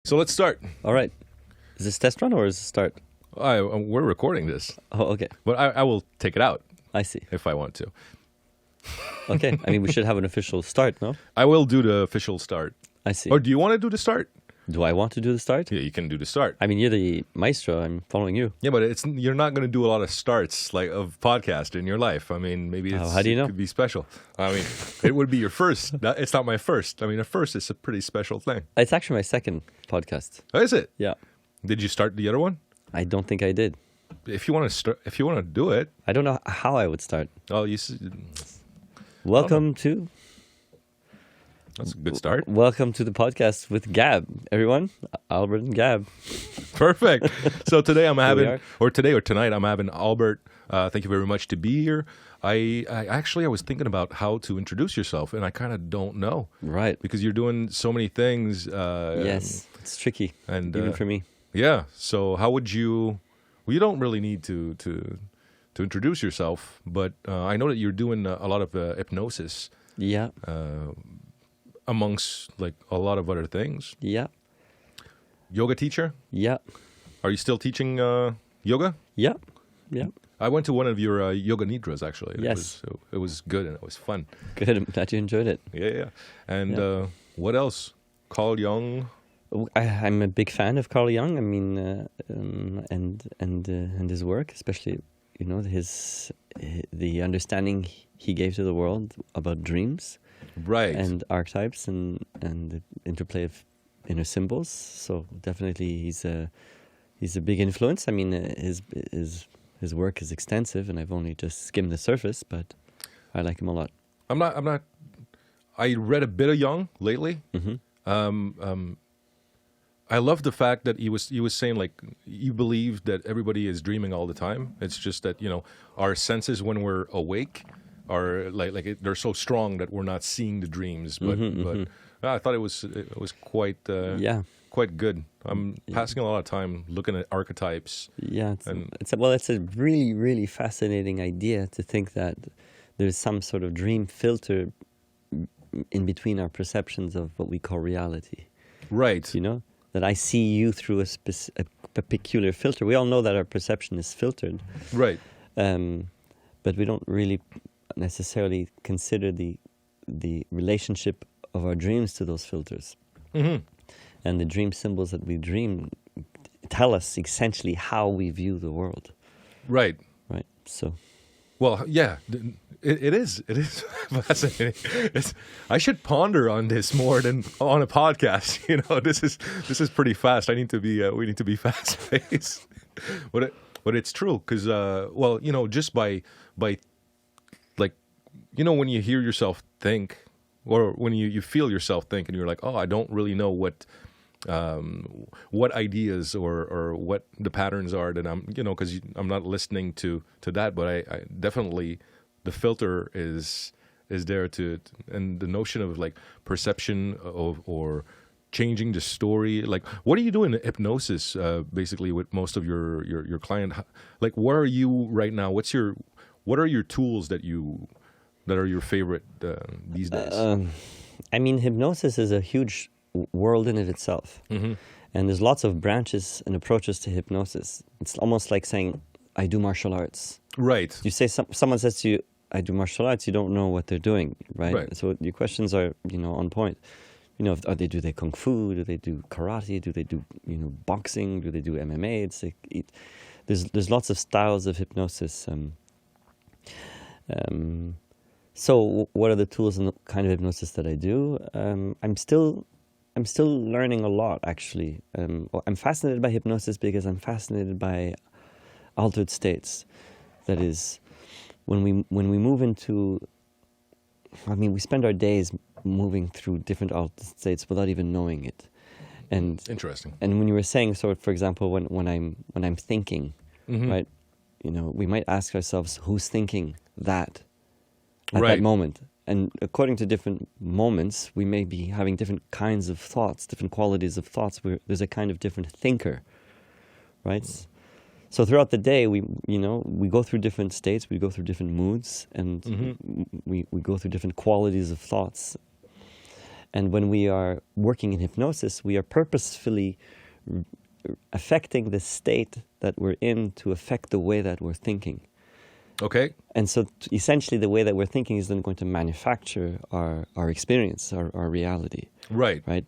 So let's start. All right. Is this test run or is it start? We're recording this. Oh, okay. But I will take it out. I see. If I want to. Okay. I mean, we should have an official start, no? I will do the official start. I see. Or do you want to do the start? Do I want to do the start? Yeah, you can do the start. I mean, you're the maestro. I'm following you. Yeah, but you're not going to do a lot of starts like of podcast in your life. I mean, maybe how do you know? It could be special. I mean, it would be your first. It's not my first. I mean, a first is a pretty special thing. It's actually my second podcast. Oh, is it? Yeah. Did you start the other one? I don't think I did. If you want to start, if you want to do it, I don't know how I would start. oh, Welcome to that's a good start. Welcome to the podcast with Gab, everyone. Albert and Gab. Perfect. So today I'm having, are. or tonight I'm having Albert. Thank you very much to be here. I was thinking about how to introduce yourself, and I kind of don't know. Right. Because you're doing so many things. Yes, it's tricky, and even for me. Yeah. So how would you? Well, you don't really need to introduce yourself, but I know that you're doing a lot of hypnosis. Yeah. Amongst like a lot of other things. Yeah. Yoga teacher? Yeah. Are you still teaching yoga? Yeah. Yeah. I went to one of your yoga nidras actually. Yes. It was good and it was fun. Good. I'm glad you enjoyed it. Yeah. And what else? Carl Jung. I'm a big fan of Carl Jung. I mean, and his work, especially the understanding he gave to the world about dreams. Right. And archetypes and the interplay of inner symbols. So definitely he's a big influence. I mean, his work is extensive, and I've only just skimmed the surface, but I like him a lot. I'm not. I read a bit of Jung lately. Mm-hmm. I love the fact that he was saying like you believe that everybody is dreaming all the time. It's just that our senses when we're awake are they're so strong that we're not seeing the dreams. But I thought it was quite quite good. I'm passing a lot of time looking at archetypes. Yeah, it's a really, really fascinating idea to think that there's some sort of dream filter in between our perceptions of what we call reality. Right. That I see you through a peculiar filter. We all know that our perception is filtered. Right. But we don't really necessarily consider the relationship of our dreams to those filters. Mm-hmm. And the dream symbols that we dream tell us essentially how we view the world. Right. Right. So. Well, yeah, it is fascinating. I should ponder on this more than on a podcast. This is pretty fast. We need to be fast paced. But it's true because just by like when you hear yourself think, or when you feel yourself think, and you're like, oh, I don't really know what ideas or what the patterns are that I'm because I'm not listening to that, but I definitely the filter is there and the notion of like perception or changing the story. Like, what do you do in hypnosis basically with most of your client? Like, where are you right now? What are your tools that are your favorite these days? I mean, hypnosis is a huge world in of itself. Mm-hmm. And there's lots of branches and approaches to hypnosis. It's almost like saying, I do martial arts. Right. You say someone says to you, I do martial arts, you don't know what they're doing, right? So your questions are, on point. Do they kung fu? Do they do karate? Do they do, boxing? Do they do MMA? It's like, there's lots of styles of hypnosis. So what are the tools and the kind of hypnosis that I do? I'm still learning a lot, actually. I'm fascinated by hypnosis because I'm fascinated by altered states. That is, when we move into, we spend our days moving through different altered states without even knowing it. And interesting. And when you were saying, so for example, when I'm thinking, mm-hmm. right? We might ask ourselves, who's thinking that at right. that moment? And according to different moments, we may be having different kinds of thoughts, different qualities of thoughts. There's a kind of different thinker, right? So throughout the day, we go through different states, we go through different moods, and we go through different qualities of thoughts. And when we are working in hypnosis, we are purposefully affecting the state that we're in to affect the way that we're thinking. Okay. And so essentially the way that we're thinking is then going to manufacture our experience, our reality. Right. Right?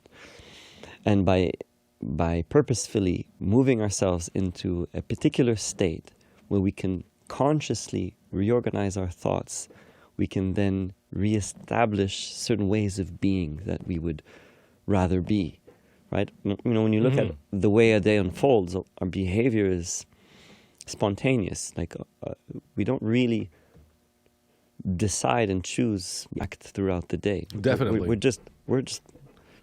And by purposefully moving ourselves into a particular state where we can consciously reorganize our thoughts, we can then reestablish certain ways of being that we would rather be, right? You know, when you look at the way a day unfolds, our behavior is spontaneous. Like we don't really decide and choose act throughout the day. Definitely. We're just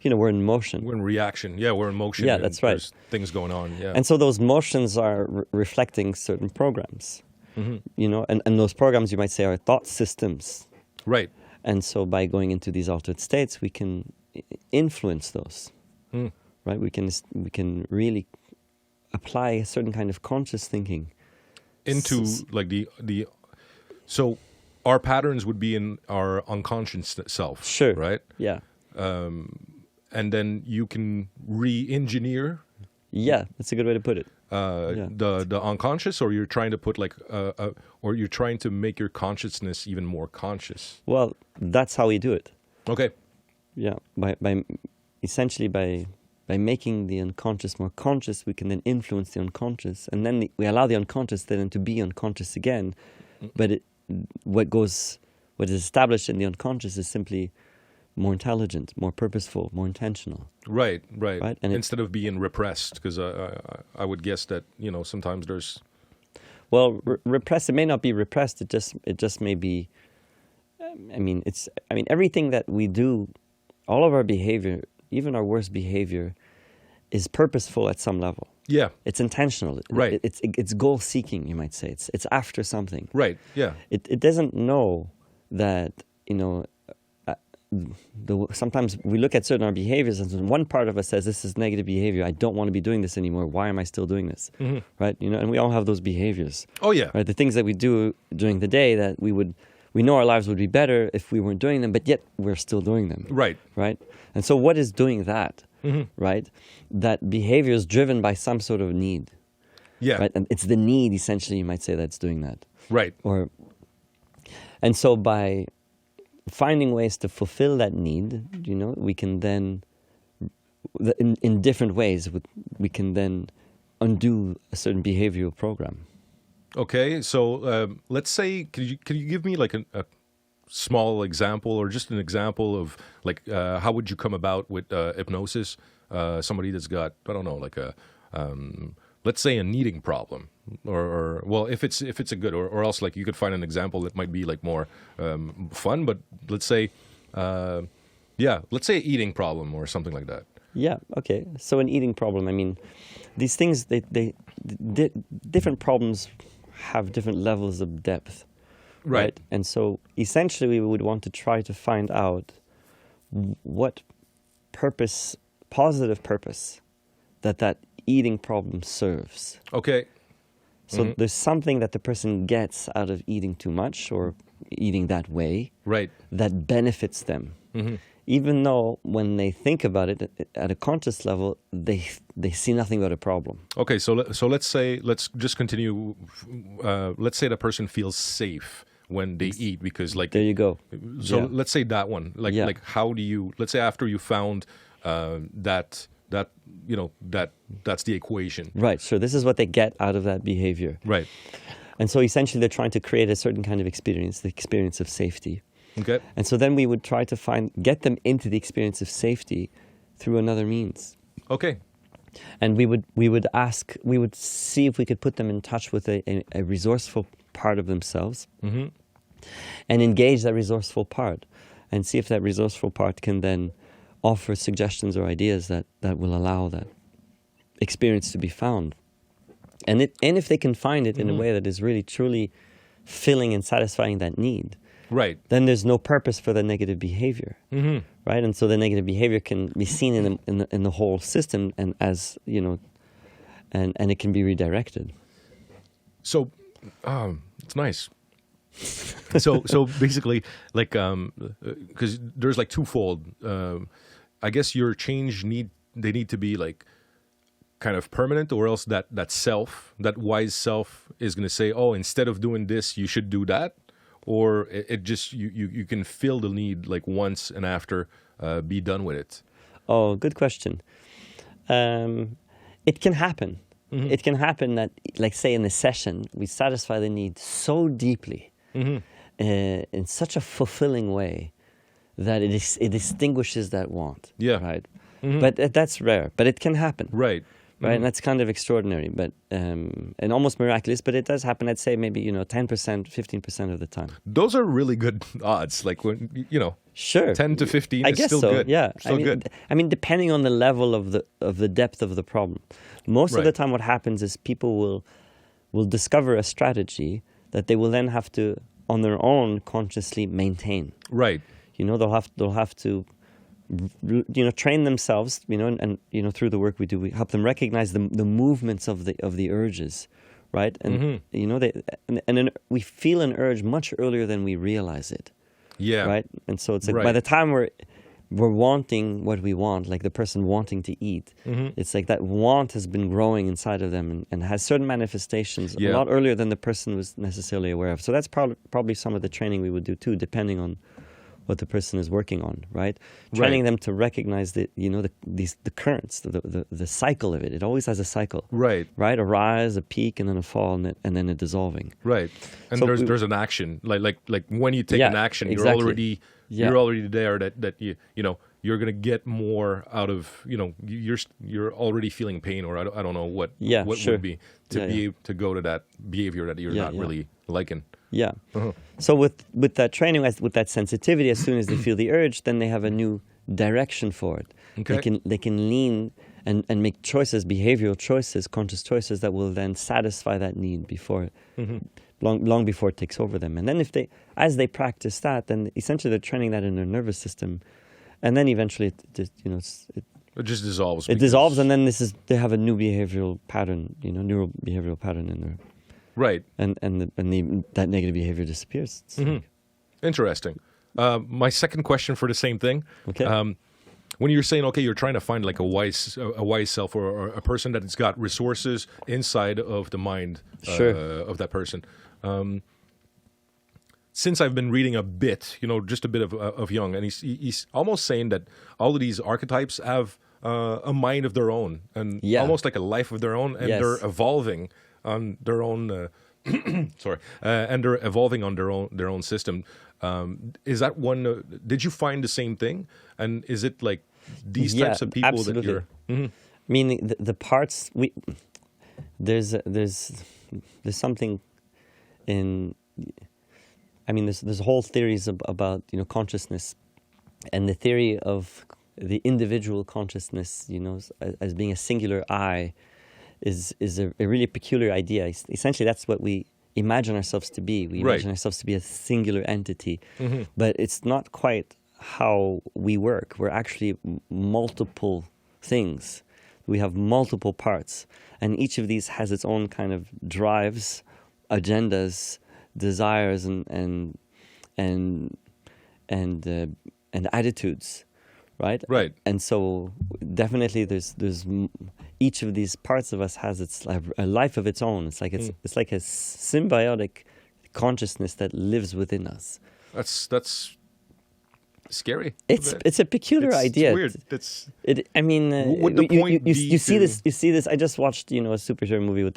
you know, we're in motion. We're in reaction. Yeah, we're in motion. Yeah, that's right. There's things going on. Yeah. And so those motions are reflecting certain programs. You know, and those programs, you might say, are thought systems. Right. And so by going into these altered states, we can influence those. Right? We can really apply a certain kind of conscious thinking Into like the so our patterns would be in our unconscious self. Sure. Right? Yeah. And then you can re-engineer Yeah, that's a good way to put it. the unconscious, or you're trying to put like or you're trying to make your consciousness even more conscious. Well, that's how we do it. Okay. Yeah, by essentially by making the unconscious more conscious, we can then influence the unconscious, and then we allow the unconscious then to be unconscious again. But what is established in the unconscious is simply more intelligent, more purposeful, more intentional. Right. Right? And instead of being repressed, because I would guess that, you know, sometimes there's... Well, repressed, it may not be repressed, it just may be, I mean, everything that we do, all of our behavior, even our worst behavior, is purposeful at some level. Yeah. It's intentional. Right. It's goal-seeking, you might say. It's after something. Right, yeah. It doesn't know that, you know, sometimes we look at certain our behaviors, and one part of us says, this is negative behavior. I don't want to be doing this anymore. Why am I still doing this? Right? You know, and we all have those behaviors. Oh, yeah. Right? The things that we do during the day that we know our lives would be better if we weren't doing them, but yet we're still doing them. Right. Right? And so what is doing that? Right? That behavior is driven by some sort of need. Yeah. Right? And it's the need, essentially, you might say, that's doing that. Right. And so by finding ways to fulfill that need, you know, we can then, in different ways, we can then undo a certain behavioral program. Okay, so let's say, could you give me like a small example, or just an example of like how would you come about with hypnosis? Somebody that's got, I don't know, like a let's say an eating problem, or well, if it's a good, or else like you could find an example that might be like more fun, but let's say let's say an eating problem or something like that. Yeah. Okay. So an eating problem. I mean, these things, different problems have different levels of depth. Right. And so essentially we would want to try to find out what positive purpose that eating problem serves. Okay. So there's something that the person gets out of eating too much or eating that way. Right. That benefits them. Even though when they think about it at a conscious level, they see nothing but a problem. Okay, so let's just continue. Let's say the person feels safe when they eat, because like there you go. So let's say that one, like how do you? Let's say after you found that you know that's the equation. Right. So this is what they get out of that behavior. Right. And so essentially they're trying to create a certain kind of experience, the experience of safety. Okay. And so then we would try to get them into the experience of safety through another means. Okay. And we would see if we could put them in touch with a resourceful part of themselves, and engage that resourceful part, and see if that resourceful part can then offer suggestions or ideas that will allow that experience to be found. And if they can find it in a way that is really truly filling and satisfying that need, right, then there's no purpose for the negative behavior, right? And so the negative behavior can be seen in the whole system, and as you know, and it can be redirected. So, it's nice. So basically, like, because there's like twofold. I guess your change they need to be like kind of permanent, or else that that wise self is going to say, oh, instead of doing this, you should do that, or it just you can feel the need like once and after be done with it. Oh, good question. It can happen. Mm-hmm. It can happen that, like, say, in a session, we satisfy the need so deeply, in such a fulfilling way, that it extinguishes that want. Yeah. Right. Mm-hmm. But that's rare. But it can happen. Right. Right, and that's kind of extraordinary, but and almost miraculous. But it does happen. I'd say maybe 10%, 15% of the time. Those are really good odds. Like when Sure, 10 to 15 I is guess still so. good. Yeah, Still good. I mean, depending on the level of the depth of the problem. Most of the Right. time, what happens is people will discover a strategy that they will then have to, on their own, consciously maintain. Right. They'll have to train themselves, and through the work we do, we help them recognize the movements of the urges, right? And and we feel an urge much earlier than we realize it. Yeah. Right. And so it's like Right. by the time we're wanting what we want, like the person wanting to eat, it's like that want has been growing inside of them and has certain manifestations Yeah. a lot earlier than the person was necessarily aware of. So that's probably some of the training we would do too, depending on what the person is working on, right? Training them to recognize the currents, the cycle of it. It always has a cycle, Right. right? A rise, a peak, and then a fall, and then a dissolving. Right. And So there's an action. Like when you take Yeah, an action, exactly. you're already there that you're going to get more out of, you're already feeling pain, or I don't know what sure. would be to go to that behavior that you're not really liking. Yeah. Uh-huh. So with that training, with that sensitivity, as soon as they feel the urge, then they have a new direction for it. Okay. They can lean and make choices, behavioral choices, conscious choices that will then satisfy that need before long before it takes over them. And then as they practice that, then essentially they're training that in their nervous system, and then eventually It just dissolves. it dissolves, and then they have a new behavioral pattern, neural behavioral pattern in there. Right. And that negative behavior disappears. It's like- Interesting. My second question for the same thing. Okay. When you're saying, okay, you're trying to find like a wise self, or a person that has got resources inside of the mind Sure. of that person. Since I've been reading a bit, just a bit of Jung, and he's almost saying that all of these archetypes have a mind of their own, and almost like a life of their own, and Yes. they're evolving on their own. Sorry, and they're evolving on their own system. Is that one? Did you find the same thing? And is it like these types of people absolutely. that you're? Meaning the parts there's something in. I mean, there's whole theories about consciousness, and the theory of the individual consciousness, as being a singular I, is a really peculiar idea. Essentially, that's what we imagine ourselves to be. We imagine ourselves to be a singular entity, but it's not quite how we work. We're actually multiple things. We have multiple parts, and each of these has its own kind of drives, agendas, desires, and attitudes, right? Right. And so definitely there's each of these parts of us has a life of its own. It's like it's like a symbiotic consciousness that lives within us. That's scary. It's a peculiar idea. It's weird. I mean, would the point be you see to- this. You see this. I just watched a superhero movie with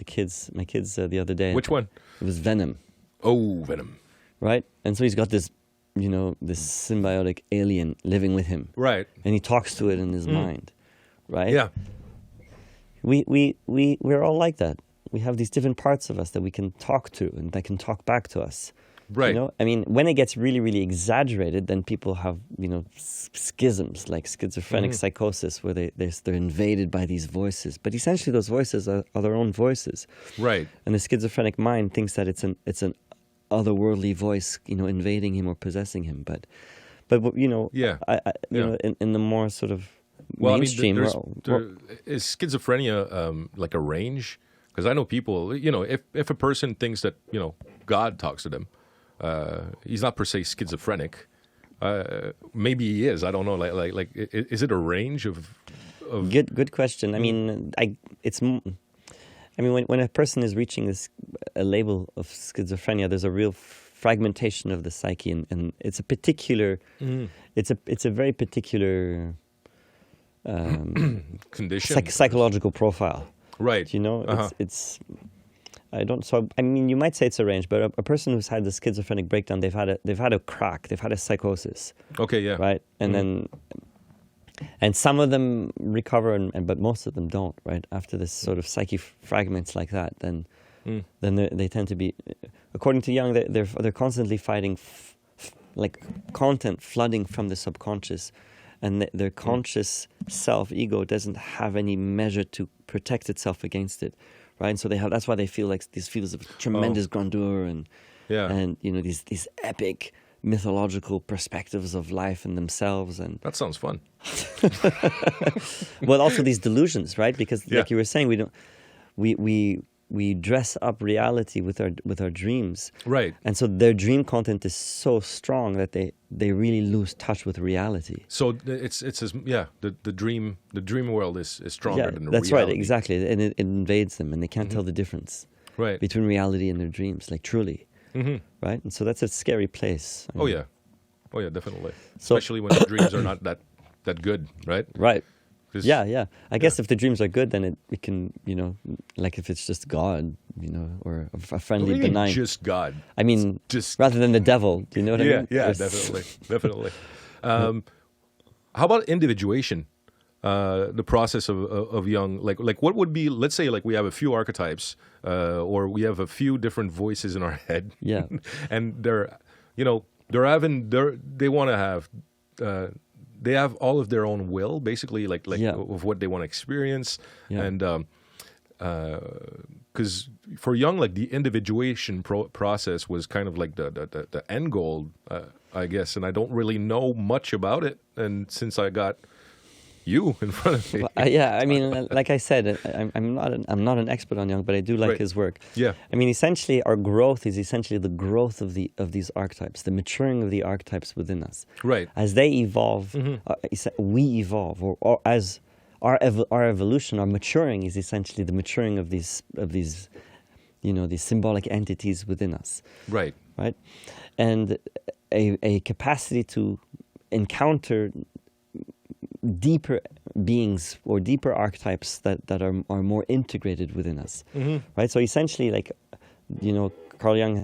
my kids the other day. Which one? It was Venom, Oh, Venom. right? And so he's got this this symbiotic alien living with him, Right. and he talks to it in his mind, right? Yeah. We're all like that. We have these different parts of us that we can talk to and that can talk back to us. Right. I mean, when it gets really, really exaggerated, then people have, schisms like schizophrenic psychosis, where they're invaded by these voices. But essentially, those voices are their own voices. Right. And the schizophrenic mind thinks that it's an otherworldly voice, invading him or possessing him. But Yeah. in the more sort of Well, mainstream I mean, world. is schizophrenia like a range? Because I know people, if a person thinks that God talks to them, he's not per se schizophrenic. Maybe he is. I don't know. Is it a range of? Good question. I mean, when a person is reaching a label of schizophrenia, there's a real fragmentation of the psyche, and it's a particular, it's a very particular condition, psychological profile. Right. You know, I mean, you might say it's a range, but a person who's had the schizophrenic breakdown, they've had a crack, they've had a psychosis. Okay, yeah. Right, and then, and some of them recover, but most of them don't. Right, after this sort of psyche fragments like that, then they tend to be, according to Jung, they're constantly fighting, like content flooding from the subconscious, and their conscious self ego doesn't have any measure to protect itself against it. Right, and so that's why they feel like these feelings of tremendous grandeur and you know, these epic mythological perspectives of life and themselves. And that sounds fun. Well, also these delusions, right? Because like you were saying, we dress up reality with our dreams, right? And so their dream content is so strong that they really lose touch with reality. So the dream world is stronger than the that's reality. Right, exactly, and it invades them, and they can't tell the difference between reality and their dreams, like truly, right? And so that's a scary place. I mean, oh yeah, definitely. Especially when the dreams are not that good, right? Right. I guess if the dreams are good, then it can, you know, like if it's just God, you know, or a friendly, benign. Just God. I mean, just rather than the devil. Do you know what I mean? Yeah, definitely. How about individuation? The process of Jung, like what would be? Let's say like we have a few archetypes, or we have a few different voices in our head. Yeah, and they want to have. They have all of their own will, basically, of what they want to experience, and because for Jung, like the individuation process was kind of like the end goal, I guess, and I don't really know much about it, and since I got you in front of me, I mean, like I said, I'm not an expert on Jung, but I do like his work. Yeah, I mean, essentially, our growth is essentially the growth of these archetypes, the maturing of the archetypes within us. Right. As they evolve, we evolve, or as our evolution, our maturing is essentially the maturing of these you know, these symbolic entities within us. Right. Right, and a capacity to encounter deeper beings or deeper archetypes that are more integrated within us, right? So essentially, like, you know, Carl Jung